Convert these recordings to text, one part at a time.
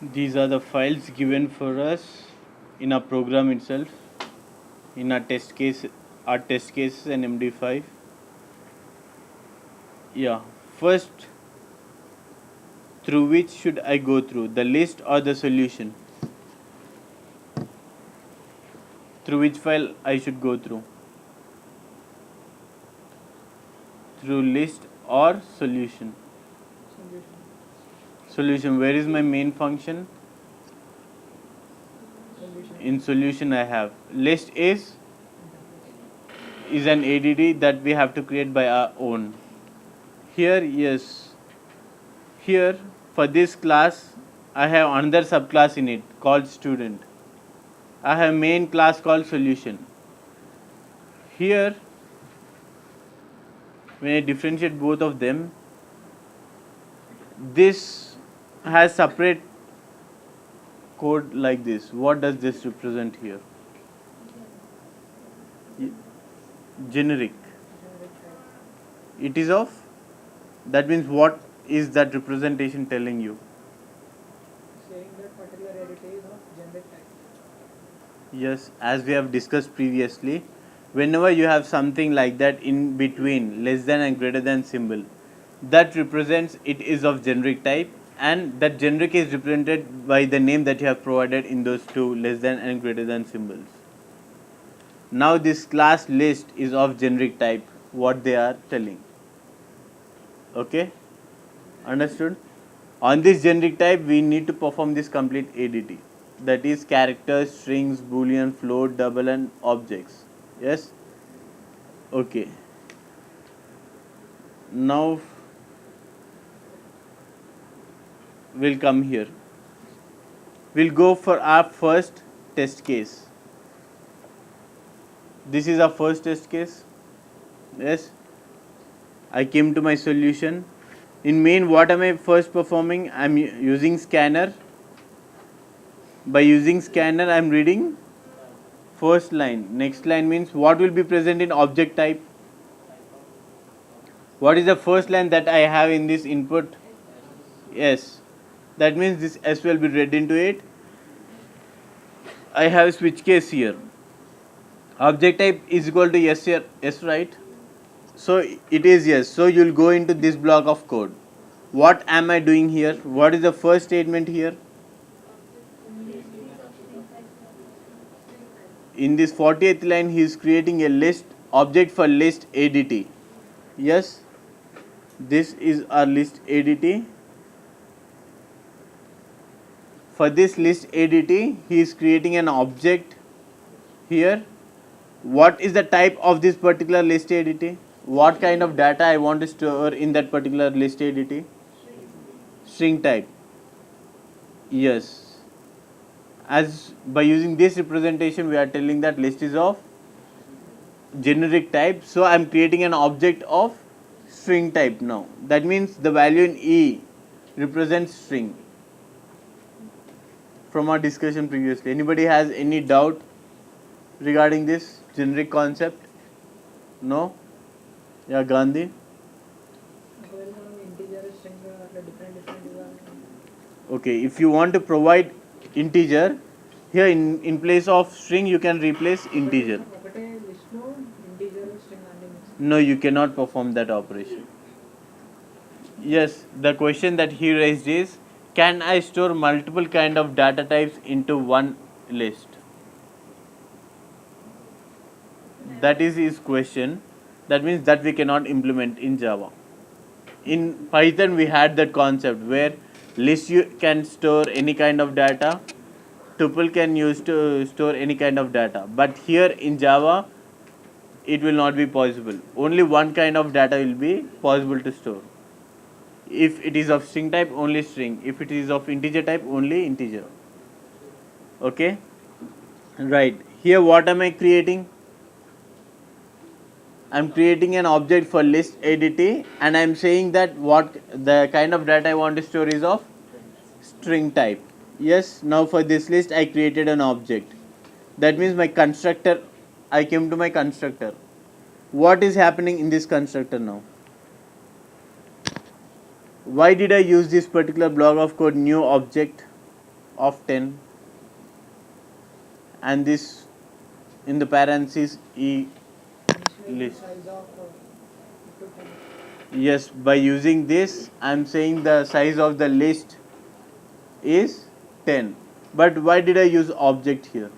These are the files given for us in our program itself, in our test cases and MD5. Yeah, first, through which should I go through, the list or the solution? Through which file I should go through? Through list or solution? Solution. Where is my main function? In solution I have. List is an ADT that we have to create by our own. Here, yes. Here, for this class, I have another subclass in it called student. I have main class called solution. Here, when I differentiate both of them, this has separate code like this. What does this represent here? Generic. It is of, that means what is that representation telling you? Saying that particular ADT is of generic type. Yes, as we have discussed previously, whenever you have something like that in between less than and greater than symbol, that represents it is of generic type, and that generic is represented by the name that you have provided in those two less than and greater than symbols. Now this class list is of generic type, what they are telling. Okay, understood? On this generic type we need to perform this complete ADT, that is characters, strings, boolean, float, double and objects. Yes, okay. Now we'll come here, we'll go for our first test case. This is our first test case. Yes, I came to my solution. In main, what am I first performing? I'm using scanner. By using scanner, I'm reading first line. Next line means what will be present in object type. What is the first line that I have in this input? S. That means this S will be read into it. I have switch case here. Object type is equal to yes here, yes, right? So it is yes. So you'll go into this block of code. What am I doing here? What is the first statement here? In this 40th line, he is creating a list object for list ADT. Yes, this is our list ADT. For this list ADT, he is creating an object here. What is the type of this particular list ADT? What kind of data I want to store in that particular list ADT? String type. Yes. As by using this representation, we are telling that list is of generic type. So I am creating an object of string type now. That means the value in E represents string. From our discussion previously, anybody has any doubt regarding this generic concept? No? Yeah, Gandhi. Okay, if you want to provide integer, here in place of string you can replace integer. No, you cannot perform that operation. Yes, the question that he raised is, can I store multiple kind of data types into one list? That is his question. That means that we cannot implement in Java. In Python we had that concept where list you can store any kind of data, tuple can use to store any kind of data, but here in Java it will not be possible. Only one kind of data will be possible to store. If it is of string type, only string. If it is of integer type, only integer. Okay, right. Here what am I creating? I'm creating an object for list ADT and I'm saying that what the kind of data I want to store is of string type. Yes, now for this list I created an object. That means my constructor, I came to my constructor. What is happening in this constructor now? Why did I use this particular block of code new object? of 10, and this in the parentheses E Initially list. size of to 10. Yes, by using this, I am saying the size of the list is 10. But why did I use object here?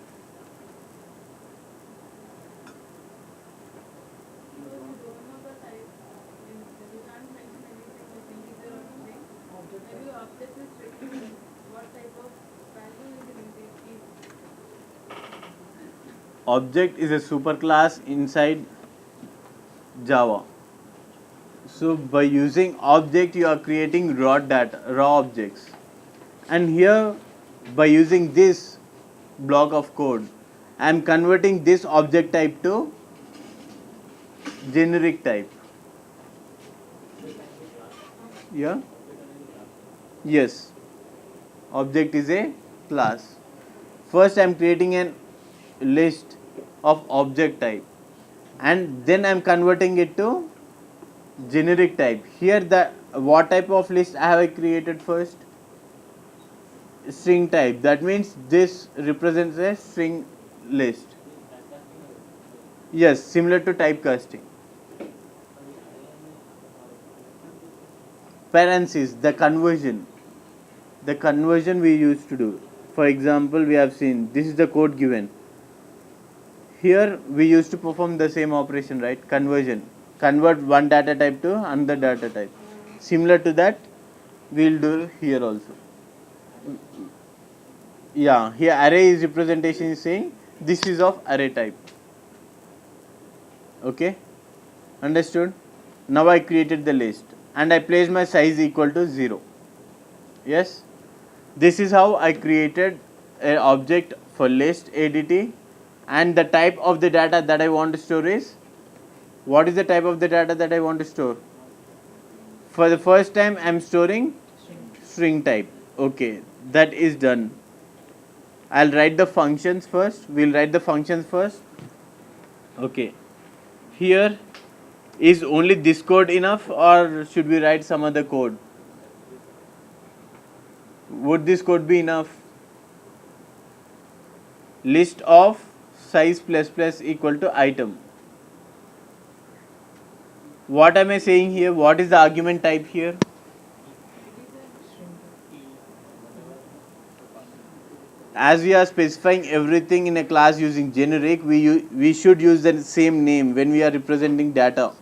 Object is a superclass inside Java. So by using object, you are creating raw data, raw objects. And here, by using this block of code, I am converting this object type to generic type. Yeah? Yes. Object is a class. First, I am creating a list of object type, and then I am converting it to generic type. Here, the what type of list I have created first? String type. That means this represents a string list. Yes, similar to typecasting. Parentheses, the conversion we used to do. For example, we have seen this is the code given. Here we used to perform the same operation, right? Conversion. Convert one data type to another data type. Similar to that, we'll do here also. Yeah, here array is representation is saying this is of array type. Okay, understood? Now I created the list and I placed my size equal to 0. Yes, this is how I created an object for list ADT, and the type of the data that I want to store is, what is the type of the data that I want to store? For the first time I am storing string type. Okay, that is done. I'll write the functions first. We'll write the functions first. Okay, here is only this code enough, or should we write some other code? Would this code be enough? List of size plus plus equal to item. What am I saying here? What is the argument type here? As we are specifying everything in a class using generic, we should use the same name when we are representing data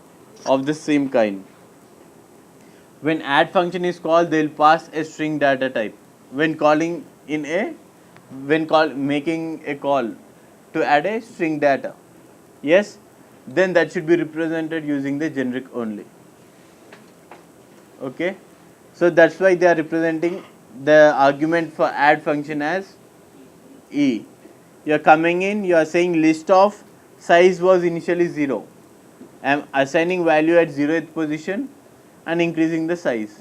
of the same kind. When add function is called, they will pass a string data type. When calling in a, making a call to add a string data, yes, then that should be represented using the generic only. Okay, so that's why they are representing the argument for add function as E. You are coming in, you are saying list of size was initially 0. I am assigning value at 0th position and increasing the size.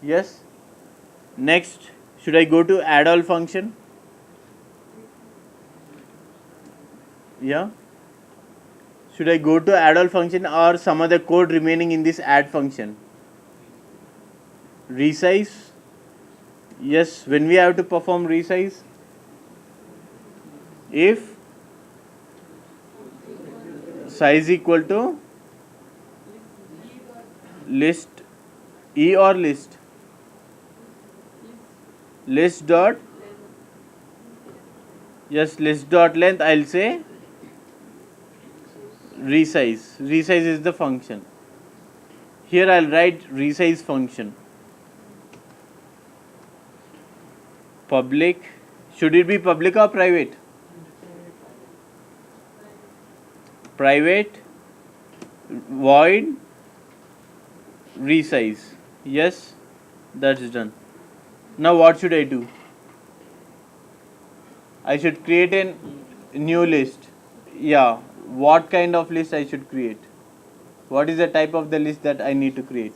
Yes. Next, should I go to add all function? Yeah. Should I go to add all function or some other code remaining in this add function? Resize. Yes, when we have to perform resize, if size equal to list E or list dot, yes, list dot length, I'll say resize is the function. Here I'll write resize function. Public, should it be public or private? Private void resize. Yes, that's done. Now what should I do? I should create a new list. Yeah, what kind of list I should create? What is the type of the list that I need to create?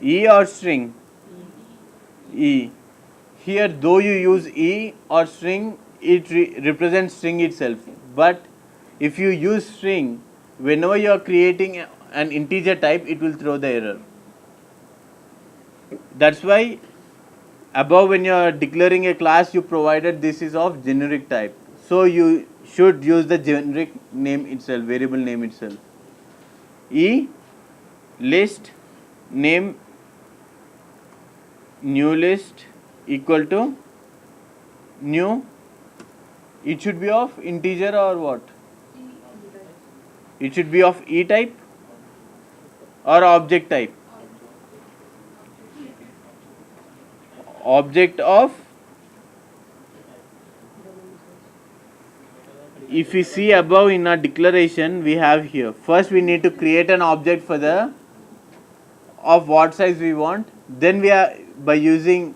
E or string? E. Here, though you use E or string, it represents string itself. But if you use string, whenever you are creating an integer type, it will throw the error. That's why above when you are declaring a class, you provided this is of generic type. So you should use the generic name itself, variable name itself. E list name new list equal to new. It should be of integer or what? It should be of E type or object type. Object of, if we see above in our declaration, we have here, first we need to create an object for the of what size we want. Then we are, by using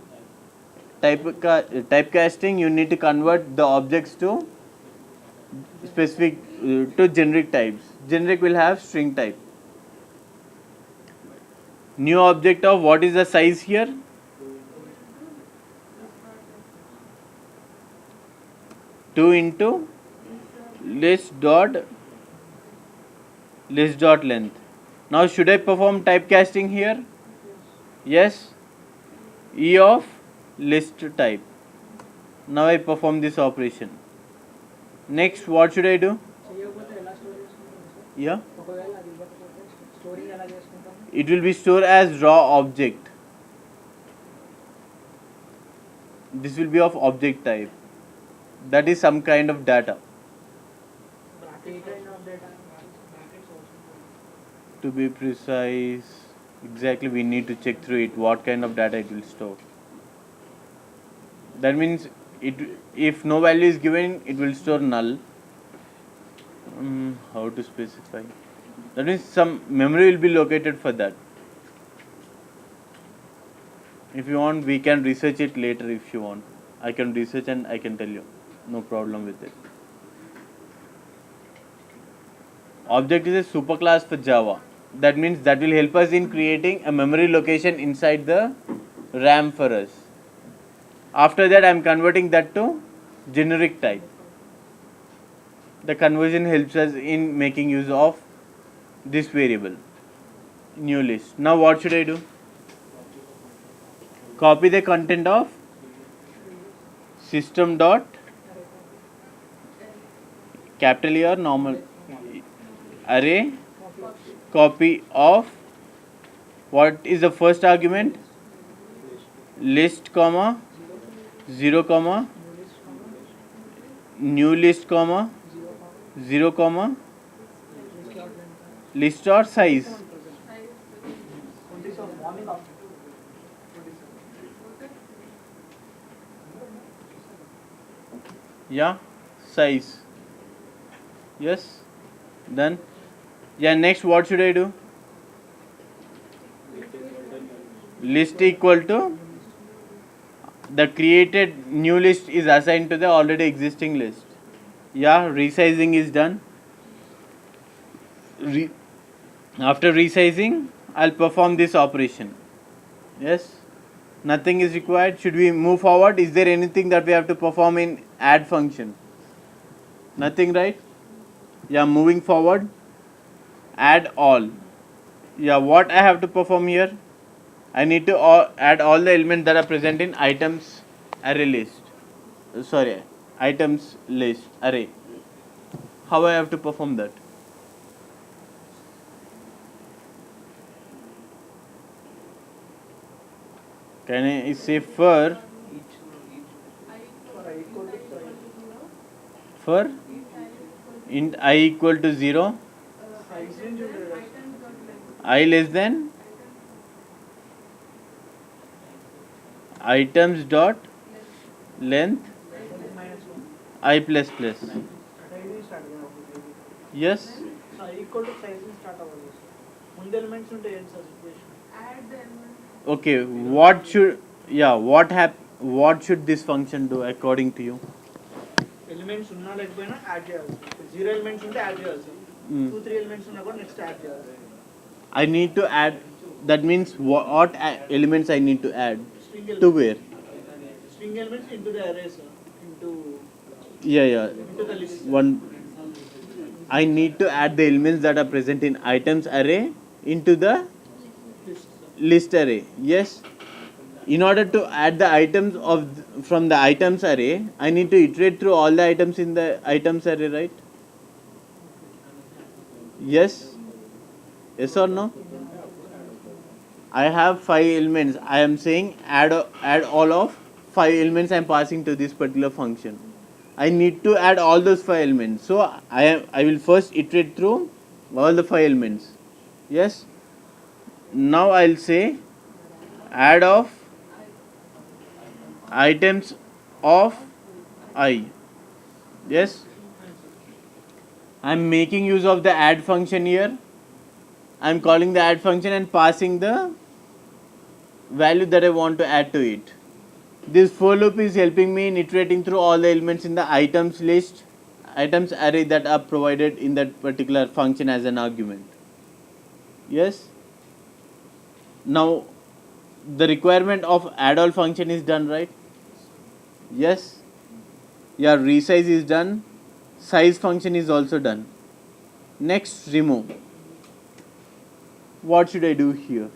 typecasting, you need to convert the objects to specific to generic types. Generic will have string type. New object of what is the size here? 2 into list dot length. Now should I perform typecasting here? Yes. E of list type. Now I perform this operation. Next, what should I do? చేయకపోతే ఎలా store చేసుకుంటాం sir? Yeah. ఒకవేళ అది ఇవ్వకపోతే storing ఎలా చేసుకుంటాం? It will be stored as raw object. This will be of object type. That is some kind of data. A kind of data? To be precise, exactly we need to check through it what kind of data it will store. That means it, if no value is given, it will store null. How to specify? That means some memory will be located for that. If you want, we can research it later if you want. I can research and I can tell you. No problem with it. Object is a superclass for Java. That means that will help us in creating a memory location inside the RAM for us. After that, I am converting that to generic type. The conversion helps us in making use of this variable, new list. Now what should I do? Copy the content of system dot capital E or normal array, copy of what is the first argument? List comma 0 comma new list comma 0 comma list or size. Yeah, size. Yes, done. Yeah, next what should I do? List equal to the created new list is assigned to the already existing list. Yeah, resizing is done. After resizing, I'll perform this operation. Yes, nothing is required. Should we move forward? Is there anything that we have to perform in add function? Nothing, right? Yeah, moving forward. Add all. Yeah, what I have to perform here? I need to add all the elements that are present in items array list. Sorry, items list array. How I have to perform that? Can I say for int I equal to 0, I less than items dot length I plus plus. Yes. Equal to size start అవ్వాలి sir. ముందు elements ఉంటే ఏంటి sir situation? Okay. What should this function do according to you? Elements ఉన్నా లేకపోయినా add చేయాలి. 0 elements ఉంటే add చేయాలి sir. 2-3 elements ఉన్నా కూడా నెక్స్ట్ యాడ్ చేయాలి. I need to add. That means what elements I need to add String to elements. where? String elements into the array sir. Into Yeah. the list. One. I need to add the elements that are present in items array into the List sir. list array. Yes. In order to add the items from the items array, I need to iterate through all the items in the items array, right? Yes? Yes or no? I have 5 elements. I am saying add all of 5 elements I am passing to this particular function. I need to add all those 5 elements. So I will first iterate through all the 5 elements. Yes? Now I'll say add of items of I. Yes? I'm making use of the add function here. I'm calling the add function and passing the value that I want to add to it. This for loop is helping me in iterating through all the elements in the items list, items array that are provided in that particular function as an argument. Yes? Now the requirement of add all function is done, right? Yes? Your resize is done. Size function is also done. Next, remove. What should I do here?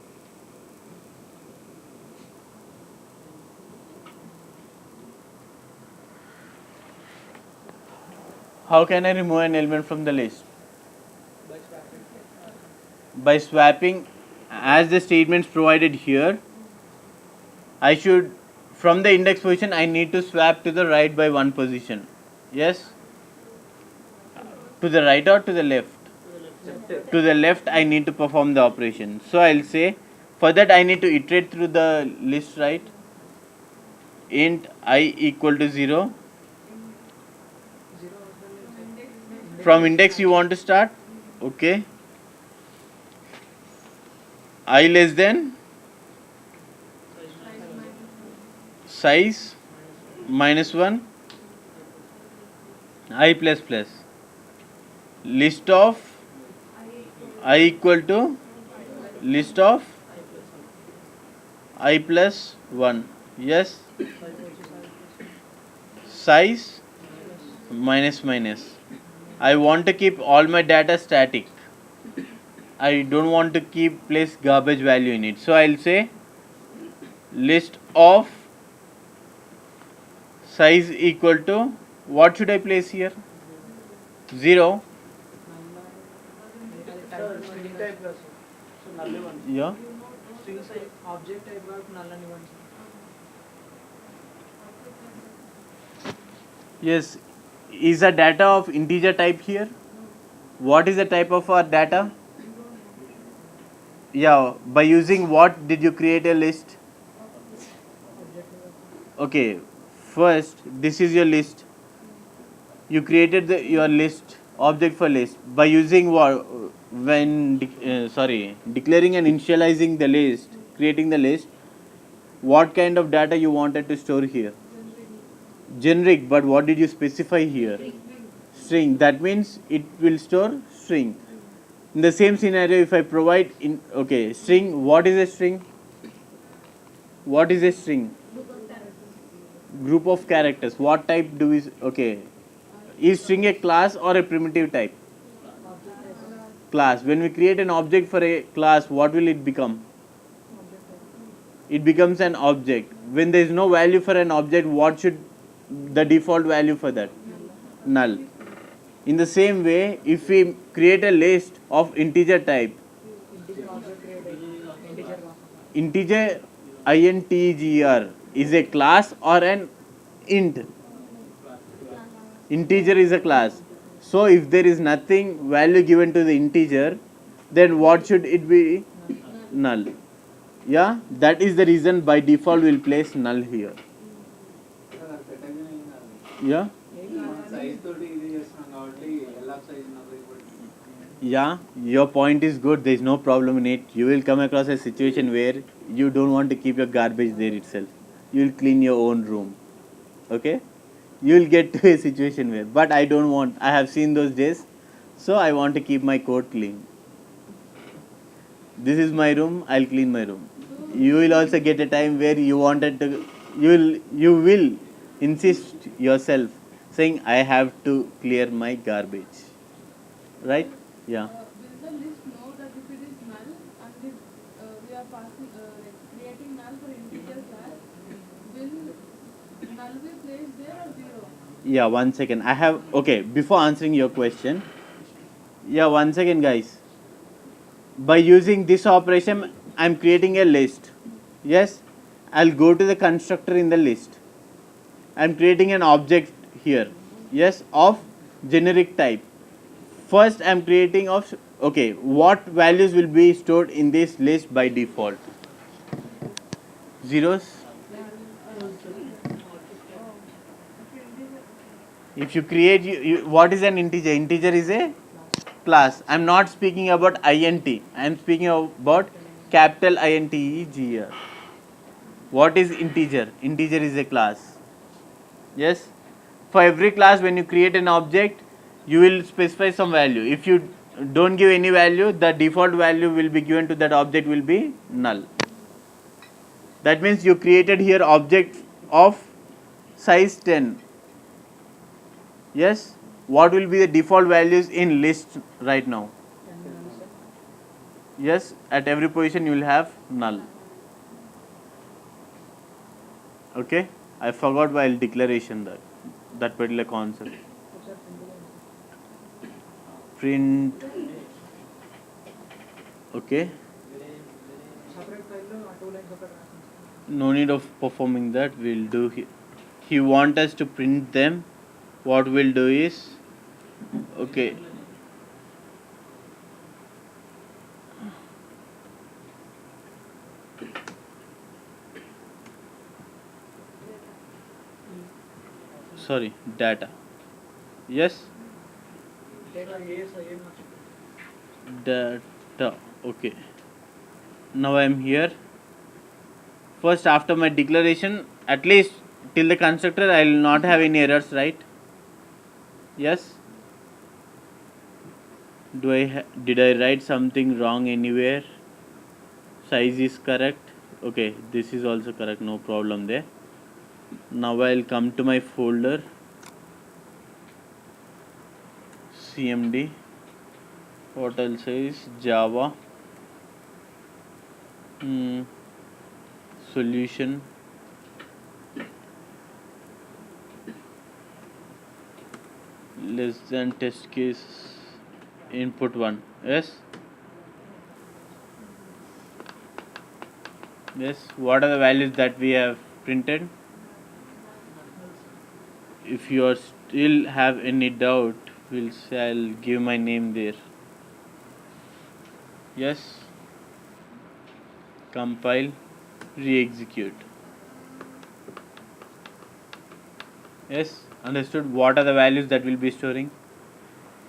How can I remove an element from the list? By swapping as the statements provided here. I should, from the index position, I need to swap to the right by 1 position. Yes? To the right or to the left? To the left, I need to perform the operation. So I'll say, for that I need to iterate through the list, right? Int I equal to 0. From index you want to start? Okay. I less than size minus 1 I plus plus. List of I equal to list of I plus 1. Yes. Size minus minus. I want to keep all my data static. I don't want to place garbage value in it. So I'll say list of size equal to, what should I place here? 0. String type గా so null ఇవ్వండి. Yeah. String type object type గా null అని ఇవ్వండి. Yes. Is the data of integer type here? What is the type of our data? Yeah. By using what did you create a list? Okay. First, this is your list. You created your list object for list by using what? When declaring and initializing the list, creating the list. What kind of data you wanted to store here? Generic. But what did you specify here? String. That means it will store string. In the same scenario, if I provide string. What is a string? What is a string? Group of characters. What type do we? Is string a class or a primitive type? Class. When we create an object for a class, what will it become? It becomes an object. When there is no value for an object, what should the default value for that? Null. In the same way, if we create a list of integer type, integer integer is a class or an int? Integer is a class. So if there is nothing value given to the integer, then what should it be? Null. Yeah, that is the reason by default we'll place null here. Yeah. Yeah, your point is good. There is no problem in it. You will come across a situation where you don't want to keep your garbage there itself. You will clean your own room. Okay? You will get to a situation where, but I don't want. I have seen those days, so I want to keep my coat clean. This is my room. I'll clean my room. You will also get a time where you wanted to. You will insist yourself, saying I have to clear my garbage. Right? Yeah. Will the list know that if it is null and if we are passing, creating null for integer class, will null be placed there or zero? Yeah, 1 second. I have, okay, before answering your question, yeah, 1 second, guys. By using this operation, I'm creating a list. Yes, I'll go to the constructor in the list. I'm creating an object here. Yes, of generic type. First, I'm creating of, okay, what values will be stored in this list by default? Zeros. If you create, what is an integer? Integer is a class. I'm not speaking about int. I'm speaking about capital integer. What is integer? Integer is a class. Yes. For every class, when you create an object, you will specify some value. If you don't give any value, the default value will be given to that object will be null. That means you created here object of size 10. Yes. What will be the default values in list right now? Yes. At every position you will have null. Okay. I forgot while declaration that particular concept. Print. Okay. No need of performing that. We'll do. He want us to print them. What we'll do is, okay. Sorry, data. Yes. Data. Okay. Now I am here. First, after my declaration, at least till the constructor, I will not have any errors, right? Yes. Did I write something wrong anywhere? Size is correct. Okay, this is also correct. No problem there. Now I'll come to my folder. CMD. What I'll say is Java. Solution. Less than test case input 1. Yes. Yes. What are the values that we have printed? If you are still have any doubt, I'll give my name there. Yes. Compile, re-execute. Yes. Understood. What are the values that will be storing?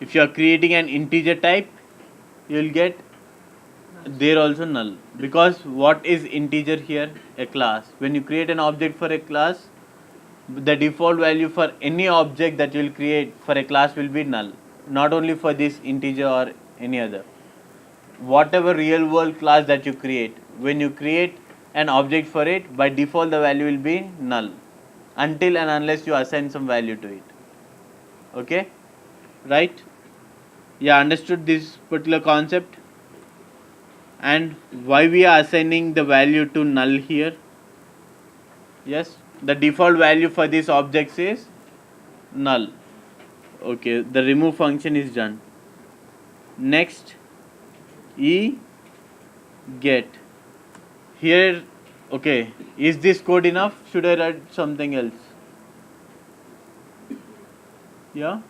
If you are creating an integer type, you will get there also null, because what is integer here? A class. When you create an object for a class, the default value for any object that you will create for a class will be null, not only for this integer or any other. Whatever real world class that you create, when you create an object for it, by default the value will be null until and unless you assign some value to it. Okay, right? Yeah, understood this particular concept and why we are assigning the value to null here. Yes, the default value for this object is null. Okay, the remove function is done. Next, get. Here, okay, is this code enough? Should I write something else? Yeah?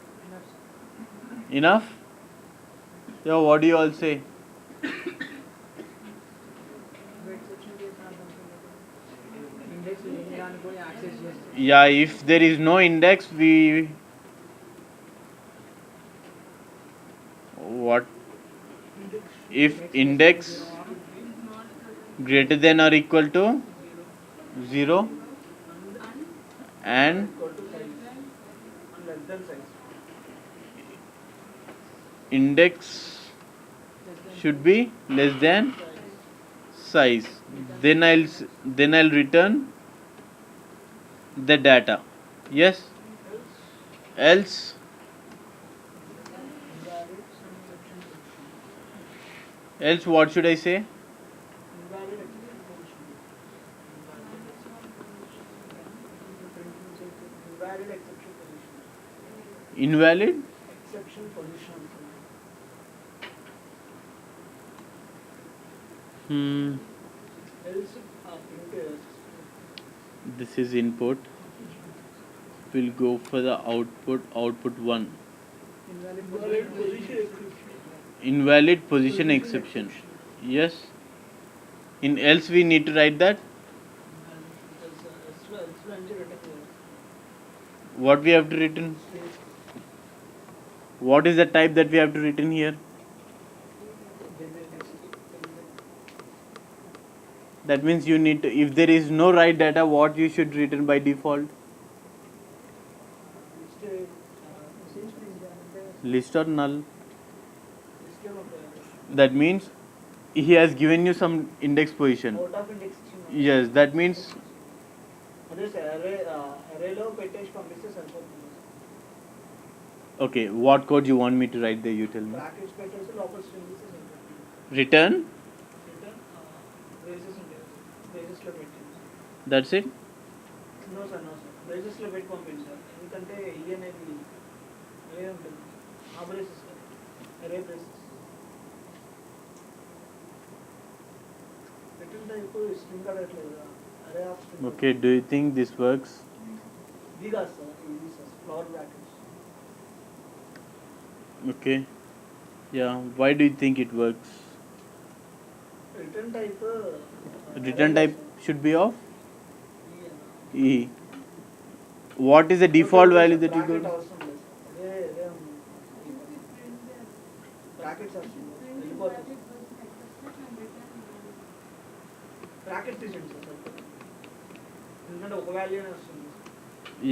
Enough? Yeah, what do you all say? Yeah, if there is no index, what if index greater than or equal to 0 and index should be less than size, then I'll return the data. Yes, else what should I say? Invalid. exception position. Hmm. Else print This is input. We'll go for the output. Output 1. invalid position exception. Invalid position exception. Yes. In else we need to write that. What we have to written? What is the type that we have to written here? That means you need to, if there is no right data, what you should written by default? List or null. That means he has given you some index position. Out of index. Yes, that means arrayలో పెట్టేసి పంపిస్తే సరిపోతుంది. okay. What code you want me to write there? You tell me. Brackets పెట్టేసి లోపల string ఇస్తే సరిపోతుంది. Return. Braces ఉంటాయి, బ్రేసెస్లో పెట్టింది. That's it. No sir బ్రేసెస్లో పెట్టి పంపింది సార్, ఎందుకంటే ఈ అనేది అరే ఉంటుంది, ఆ బ్రేసెస్ అరే బ్రేసెస్ పెట్టిన ఇప్పుడు స్ట్రింగ్ అడగట్లేదు కదా, అరే of string. Okay. Do you think this works? ఇది కాదు సార్, ఇది sir flower brackets. Okay. Yeah. Why do you think it works? Return type Return type should be of E. What is the default value that you bracket got? అవసరం లేదు sir, అదే అదే ఉంది. Brackets అవసరం లేదు, వెళ్ళిపోతుంది. Bracket తీసేయండి sir సరిపోతుంది. ఎందుకంటే ఒక వాల్యూనే వస్తుంది.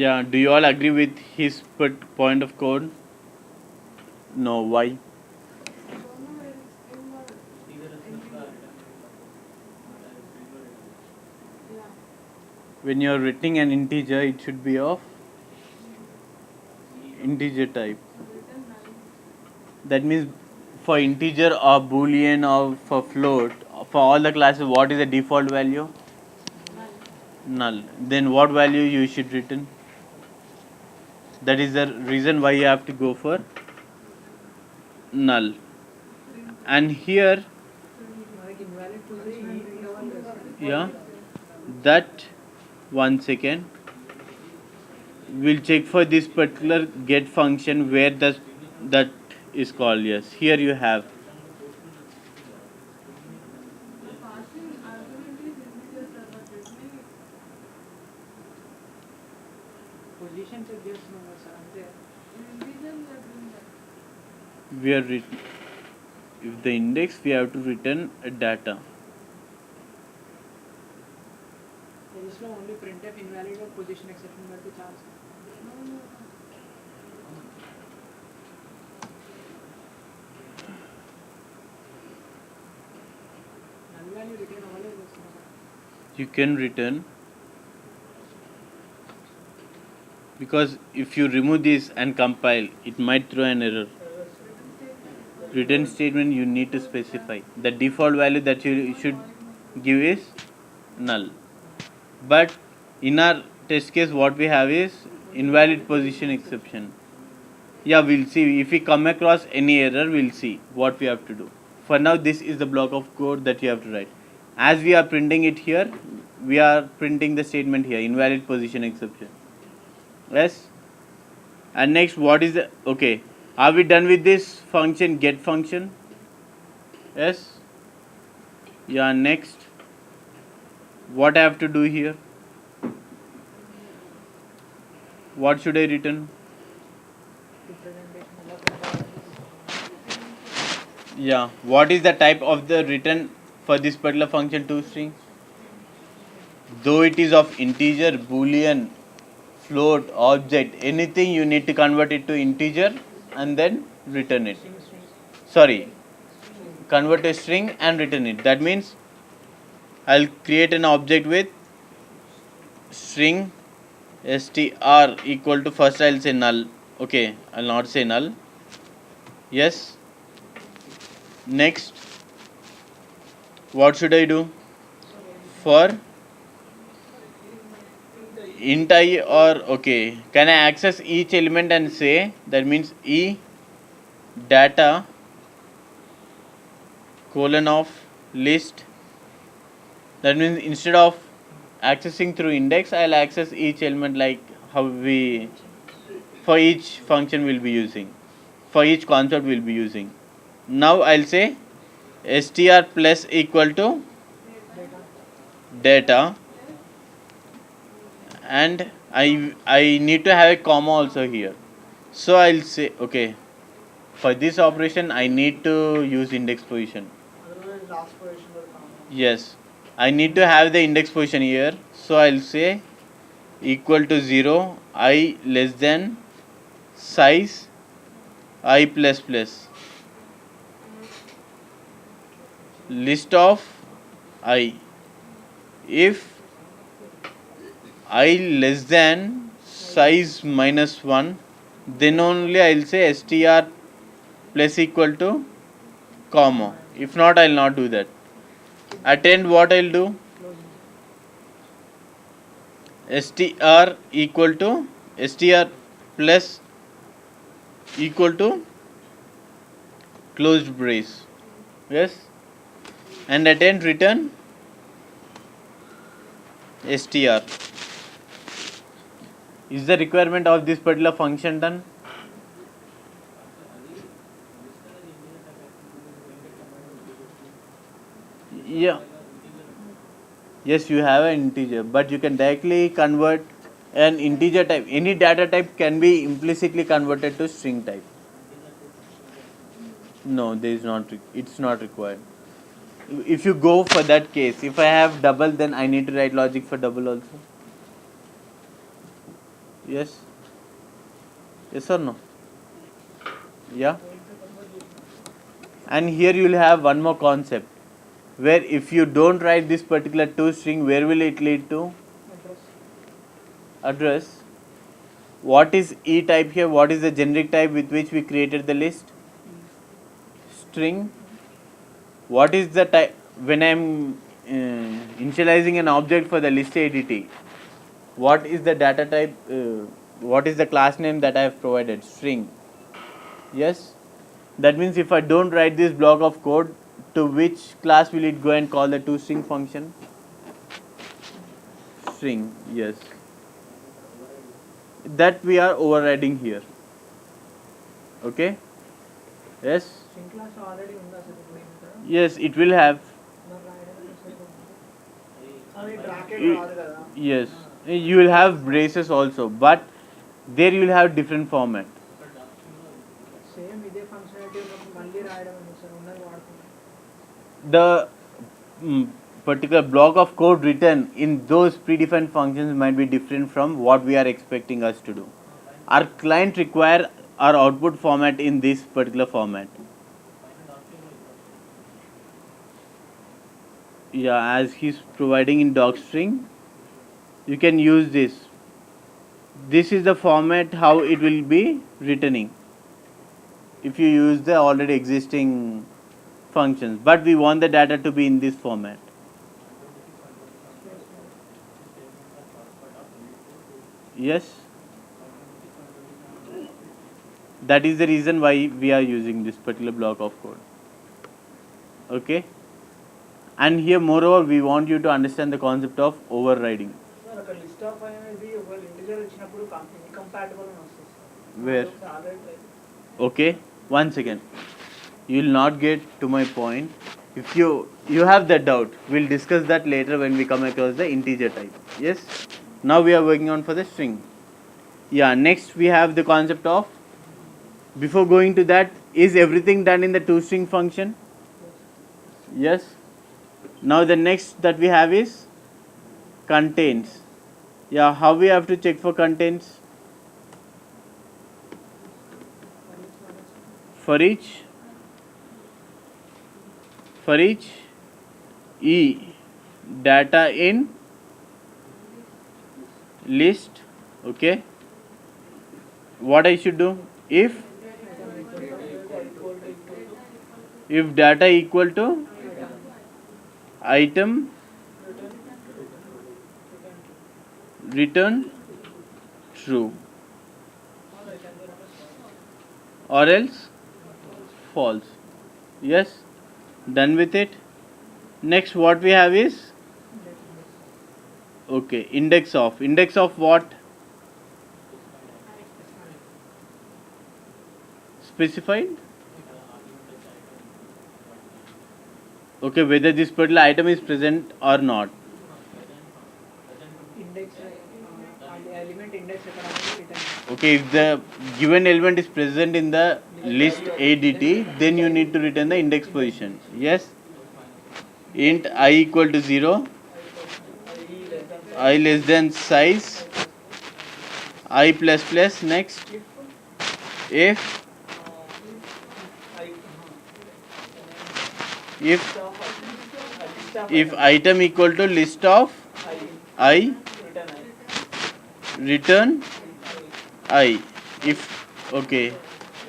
Yeah. Do you all agree with his point of code? No. Why? When you are writing an integer, it should be of integer type. That means for integer or boolean or for float, for all the classes, what is the default value? Null. Then what value you should written? That is the reason why you have to go for null. And here, మనకి invalid position కావాలి కదా sir. yeah, that 1 second. We'll check for this particular get function where that is called. Yes, here you have. The passing argument is integer, sir, but returning position check చేస్తున్నాం కదా sir, అంతే. integer we are doing that. We are if the index we have to return a data. పొజిషన్లో only print F invalid position exception పెడితే చాలు sir. No, no, no. Null value return అవ్వలేదు వస్తుంది sir. You can return, because if you remove this and compile, it might throw an error. Return statement you need to specify. The default value that you should give is null. But in our test case, what we have is invalid position exception. Yeah, we'll see. If we come across any error, we'll see what we have to do. For now, this is the block of code that you have to write. As we are printing it here, we are printing the statement here, invalid position exception. Yes. And next, what is the, okay, are we done with this function, get function? Yes. Yeah, next, what I have to do here? What should I return? Representation ఎలా పెట్టాలి? Yeah, what is the type of the return for this particular function toString? Though it is of integer, boolean, float, object, anything you need to convert it to integer and then return it. Sorry, convert a string and return it. That means I'll create an object with string str equal to, first I'll say null. Okay, I'll not say null. Yes. Next, what should I do? For int I or okay, can I access each element and say that means e data colon of list. That means instead of accessing through index, I'll access each element like how we for each function we'll be using, for each concept we'll be using. Now I'll say str plus equal to data. data, and I need to have a comma also here. So I'll say okay, for this operation I need to use index position. Otherwise, last position will come. Yes, I need to have the index position here. So I'll say equal to 0, I less than size I plus plus list of I. If I less than size minus 1, then only I'll say str plus equal to comma. If not, I'll not do that. At end, what I'll do? Str equal to str plus equal to closed brace. Yes, and at end return str. Is the requirement of this particular function done? Yeah. Yes, you have an integer, but you can directly convert an integer type. Any data type can be implicitly converted to string type. No, there is not. It's not required. If you go for that case, if I have double, then I need to write logic for double also. Yes. Yes or no? Yeah. And here you will have one more concept, where if you don't write this particular toString, where will it lead to? Address. Address. What is E type here? What is the generic type with which we created the list? String. What is the type when I'm initializing an object for the list ADT? What is the data type? What is the class name that I have provided? String. Yes. That means if I don't write this block of code, to which class will it go and call the toString function? String. Yes. That we are overriding here. Okay. Yes. String class already ఉందా sir ఇప్పుడు ఇంకా? Yes, it will have. మరి రాయడానికి సరిపోతుంది. అది bracket Y- రాదు కదా. Yes, you will have braces also, but there you will have different format. Same ఇదే ఫంక్షనాలిటీ ఉన్నప్పుడు మళ్ళీ రాయడం ఎందుకు సార్? ఉన్నది వాడుతున్నాం. The particular block of code written in those predefined functions might be different from what we are expecting us to do. Our client require our output format in this particular format. Yeah, as he's providing in docstring, you can use this. This is the format how it will be returning if you use the already existing functions, but we want the data to be in this format. Yes, that is the reason why we are using this particular block of code. Okay, and here moreover we want you to understand the concept of overriding. Sir ఒక list of అనేది ఒకవేళ integer ఇచ్చినప్పుడు ఇంకంపాటబుల్ అని వస్తుంది sir. Where? Already Okay, one second. You will not get to my point. If you have that doubt, we'll discuss that later when we come across the integer type. Yes. Now we are working on for the string. Yeah. Next we have the concept of. Before going to that, is everything done in the toString function? Yes. Now the next that we have is contains. Yeah. How we have to check for contains? For each e data in list. Okay, what I should do? If data equal to item return true or else false. Yes, done with it. Next what we have is okay, index of what? Specified. Okay, whether this particular item is present or not. index element index ఎక్కడ అనేది return. Okay, if the given element is present in the list ADT, then you need to return the index position. Yes, int I equal to 0, I less than size, I plus plus. Next, if if item equal to list of I, return I. If okay,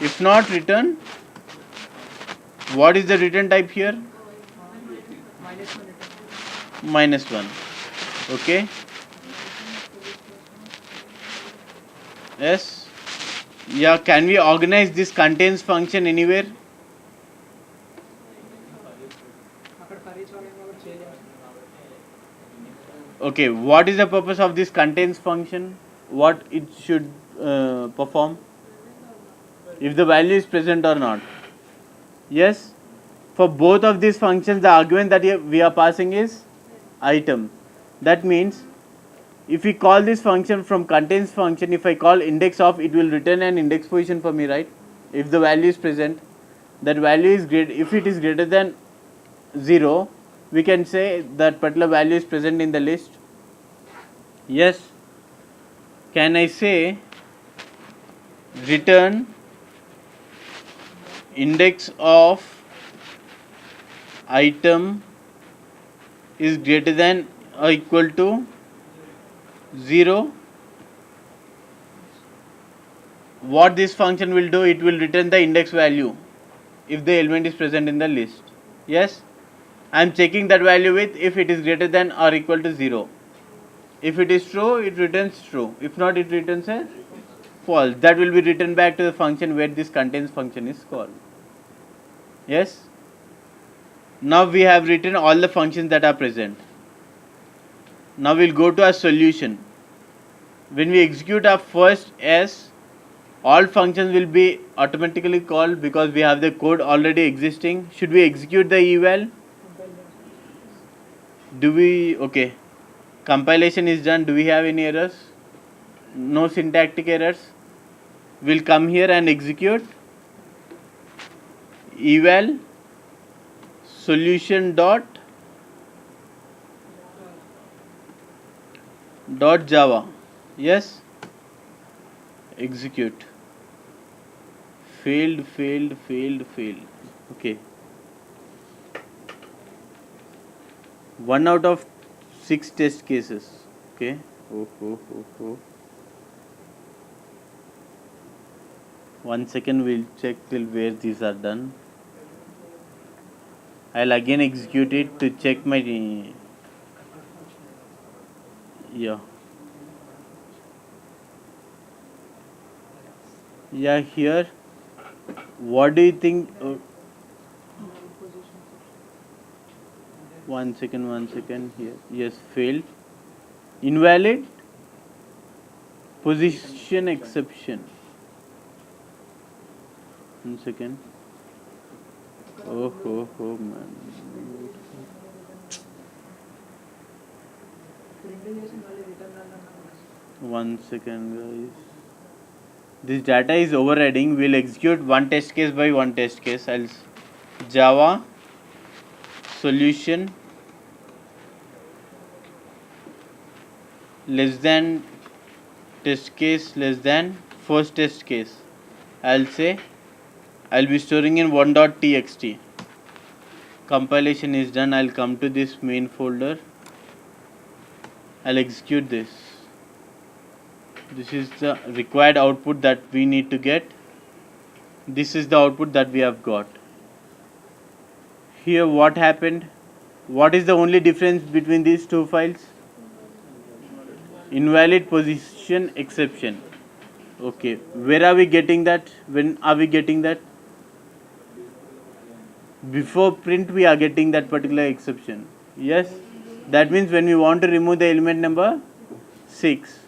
if not, return what is the return type here? -1. Okay. Yes. Yeah, can we organize this contains function anywhere? అక్కడ for each one ఏమో ఒకటి చేయాలి. Okay, what is the purpose of this contains function? What it should perform? If the value is present or not. Yes, for both of these functions the argument that we are passing is item. That means if we call this function from contains function, if I call index of, it will return an index position for me, right? If the value is present, that value is great. If it is greater than 0, we can say that particular value is present in the list. Yes, can I say return index of item is greater than or equal to 0? What this function will do, it will return the index value if the element is present in the list. Yes, I am checking that value with if it is greater than or equal to 0. If it is true, it returns true. If not, it returns a false. That will be returned back to the function where this contains function is called. Yes, now we have written all the functions that are present. Now we'll go to our solution. When we execute our first S, all functions will be automatically called because we have the code already existing. Should we execute the eval? Do we? Okay, compilation is done. Do we have any errors? No syntactic errors. We'll come here and execute eval solution dot java. Yes, execute. Failed. Okay, 1 out of 6 test cases. Okay. Oh. 1 second, we'll check till where these are done. I'll again execute it to check my yeah here. What do you think? 1 second here. Yes, failed. Invalid position exception. 1 second. Oh man. Print చేసి మళ్ళీ return అన్నాను. 1 second, guys. This data is overriding. We'll execute one test case by one test case. Else Java solution less than test case less than first test case. I'll say I'll be storing in 1.txt. Compilation is done. I'll come to this main folder. I'll execute this. This is the required output that we need to get. This is the output that we have got. Here what happened? What is the only difference between these two files? Invalid position exception. Okay, where are we getting that? When are we getting that? Before print we are getting that particular exception. Yes, that means when we want to remove the element number 6,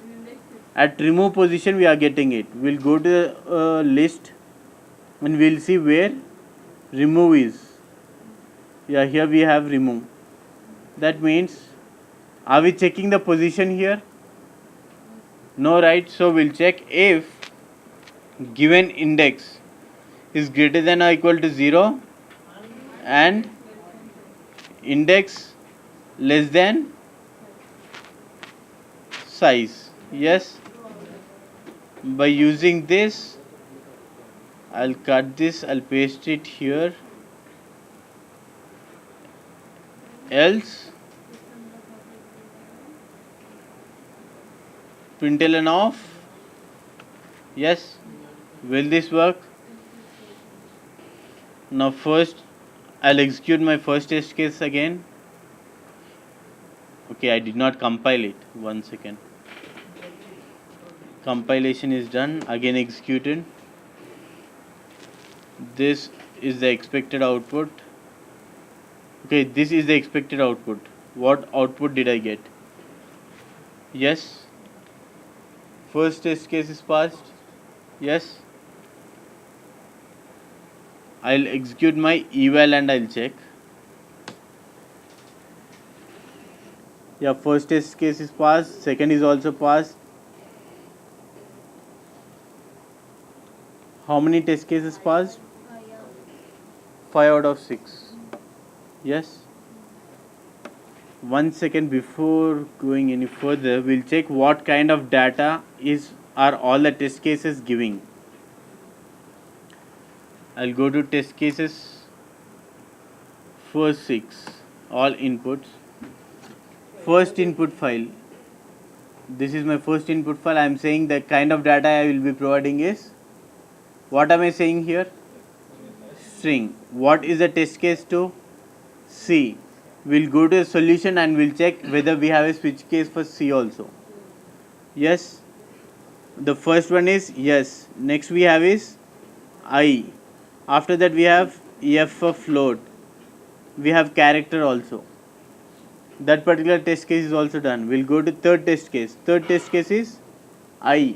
at remove position we are getting it. We'll go to the list and we'll see where remove is. Yeah, here we have remove. That means, are we checking the position here? No, right? So we'll check if given index is greater than or equal to 0 and index less than size. Yes, by using this I'll cut this, I'll paste it here, else println of. Yes, will this work? Now first I'll execute my first test case again. Okay, I did not compile it. 1 second. Compilation is done. Again executed. This is the expected output. Okay, this is the expected output. What output did I get? Yes. First test case is passed. Yes. I'll execute my eval and I'll check. Yeah, first test case is passed. Second is also passed. How many test cases passed? 5 out of 6. Yes. 1 second before going any further, we'll check what kind of data are all the test cases giving. I'll go to test cases, first 6, all inputs. First input file. This is my first input file. I am saying the kind of data I will be providing is, what am I saying here? String. What is the test case to? C. We'll go to a solution and we'll check whether we have a switch case for C also. Yes. The first one is yes. Next we have is I. After that we have F for float. We have character also. That particular test case is also done. We'll go to third test case. Third test case is I.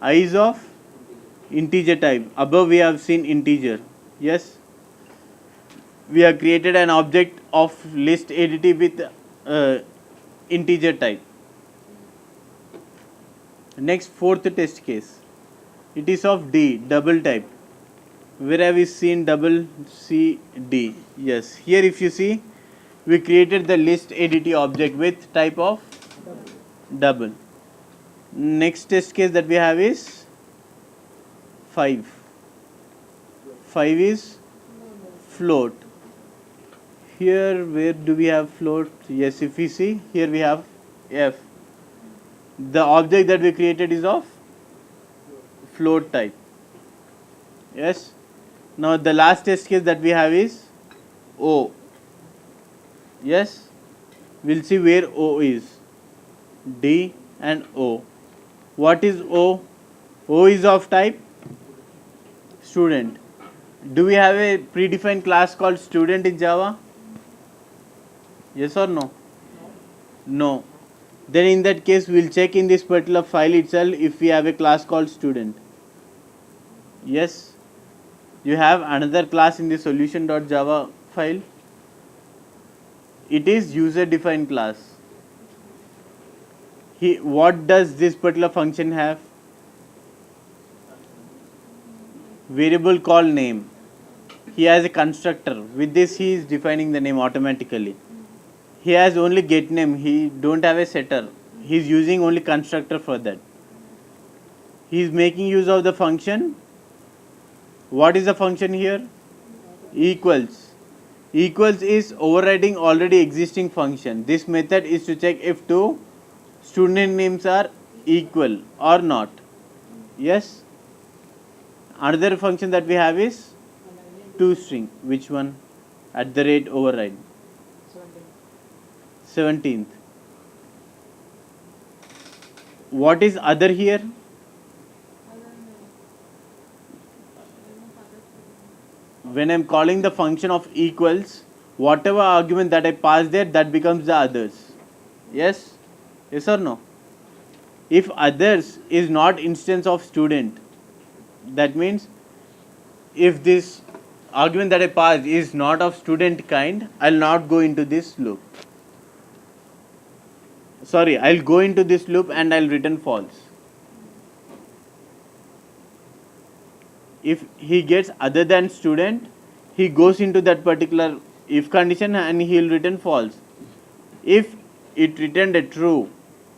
I is of integer type. Above we have seen integer. Yes. We have created an object of list ADT with integer type. Next, fourth test case. It is of D, double type. Where have we seen double C D? Yes. Here if you see, we created the list ADT object with type of double. Next test case that we have is 5. 5 is float. Here where do we have float? Yes, if we see, here we have F. The object that we created is of float type. Yes. Now the last test case that we have is O. Yes. We'll see where O is. D and O. What is O? O is of type student. Do we have a predefined class called student in Java? Yes or no? No. Then in that case we'll check in this particular file itself if we have a class called student. Yes. You have another class in the solution.java file. It is user defined class. What does this particular function have? Variable called name. He has a constructor. With this he is defining the name automatically. He has only get name. He don't have a setter. He is using only constructor for that. He is making use of the function. What is the function here? Equals. Equals is overriding already existing function. This method is to check if two student names are equal or not. Yes. Another function that we have is toString. Which one? @ override. 17th. What is other here? When I'm calling the function of equals, whatever argument that I pass there, that becomes the others. Yes? Yes or no? If others is not instance of student, that means if this argument that I pass is not of student kind, I'll not go into this loop. Sorry, I'll go into this loop and I'll return false. If he gets other than student, he goes into that particular if condition and he'll return false. If it returned a true,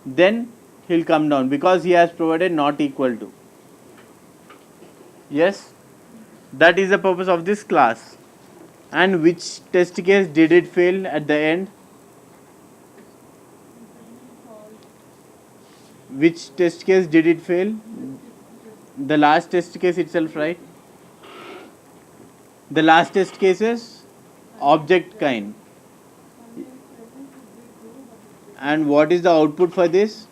then he'll come down because he has provided not equal to. Yes, that is the purpose of this class. And which test case did it fail at the end? Which test case did it fail? The last test case itself, right? The last test case is object kind. And what is the output for this?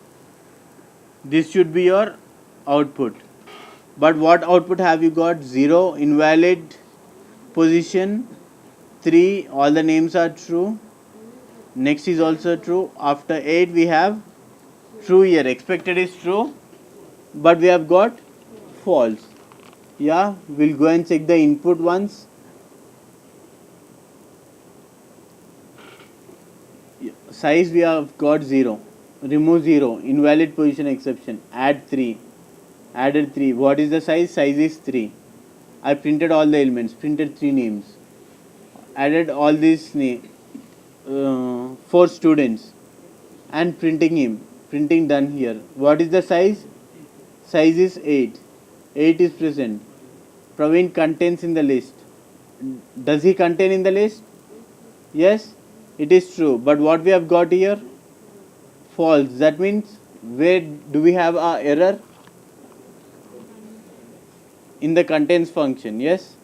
This should be your output. But what output have you got? 0, invalid, position, 3, all the names are true. Next is also true. After 8 we have true here. Expected is true, but we have got false. Yeah, we'll go and check the input once. Size we have got 0. Remove 0. Invalid position exception. Add 3. Added 3. What is the size? Size is 3. I printed all the elements. Printed 3 names. Added all these 4 students. And printing him. Printing done here. What is the size? Size is 8. 8 is present. Praveen contains in the list. Does he contain in the list? Yes, it is true. But what we have got here? False. That means where do we have our error? In the contains function. Yes.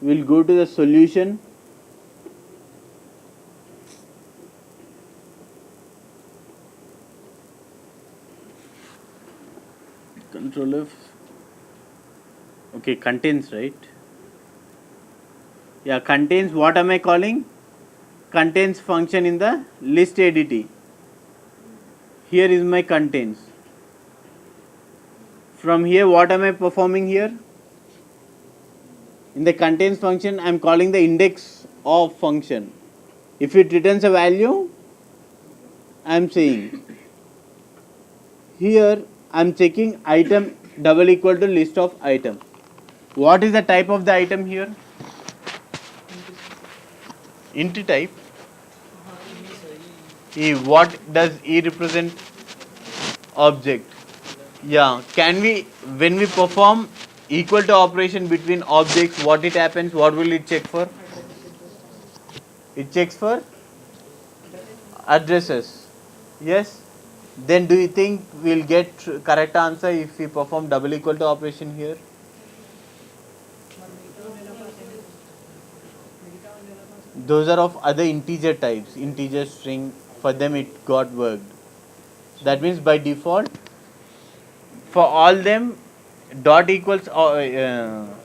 We'll go to the solution. Control F. Okay, contains, right? Yeah, contains. What am I calling? Contains function in the list ADT. Here is my contains. From here, what am I performing here? In the contains function, I am calling the index of function. If it returns a value, I am saying. Here, I am checking item double equal to list of item. What is the type of the item here? Int type. E. What does E represent? Object. Yeah. Can we, when we perform equal to operation between objects, what it happens? What will it check for? It checks for addresses. Yes. Then do you think we'll get correct answer if we perform double equal to operation here? Those are of other integer types, integer string, for them it got worked. That means by default, for all them, dot equals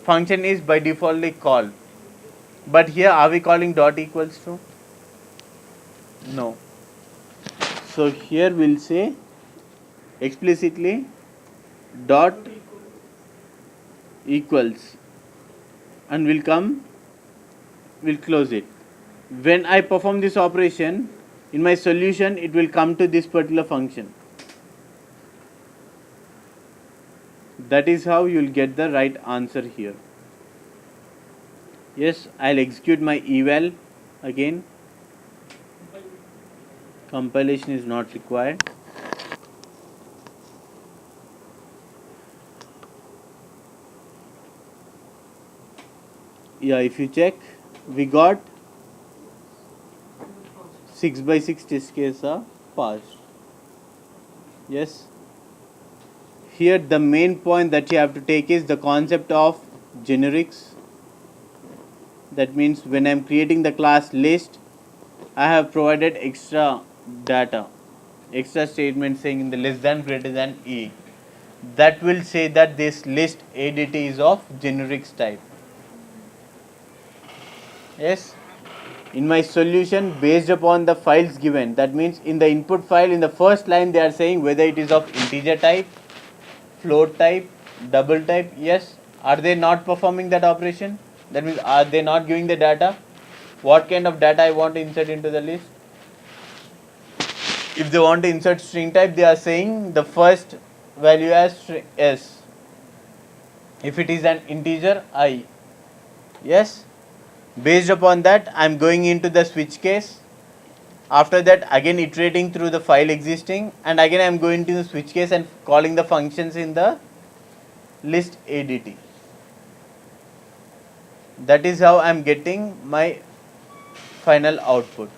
function is by defaultly called. But here are we calling dot equals to? No. So here we'll say explicitly dot equals and we'll close it. When I perform this operation, in my solution it will come to this particular function. That is how you will get the right answer here. Yes, I'll execute my eval again. Compilation is not required. Yeah, if you check, we got 6 by 6 test cases are passed. Yes. Here the main point that you have to take is the concept of generics. That means when I am creating the class list, I have provided extra data extra statement saying in the less than greater than E, that will say that this list ADT is of generics type. Yes. In my solution based upon the files given, that means in the input file in the first line they are saying whether it is of integer type, float type, double type. Yes. Are they not performing that operation? That means are they not giving the data? What kind of data I want to insert into the list? If they want to insert string type, they are saying the first value as s. If it is an integer, I. Yes. Based upon that, I am going into the switch case. After that, again iterating through the file existing, and again I am going to the switch case and calling the functions in the list ADT. That is how I am getting my final output.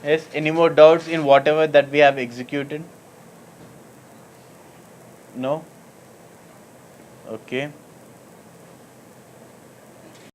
Yes, any more doubts in whatever that we have executed? No? Okay.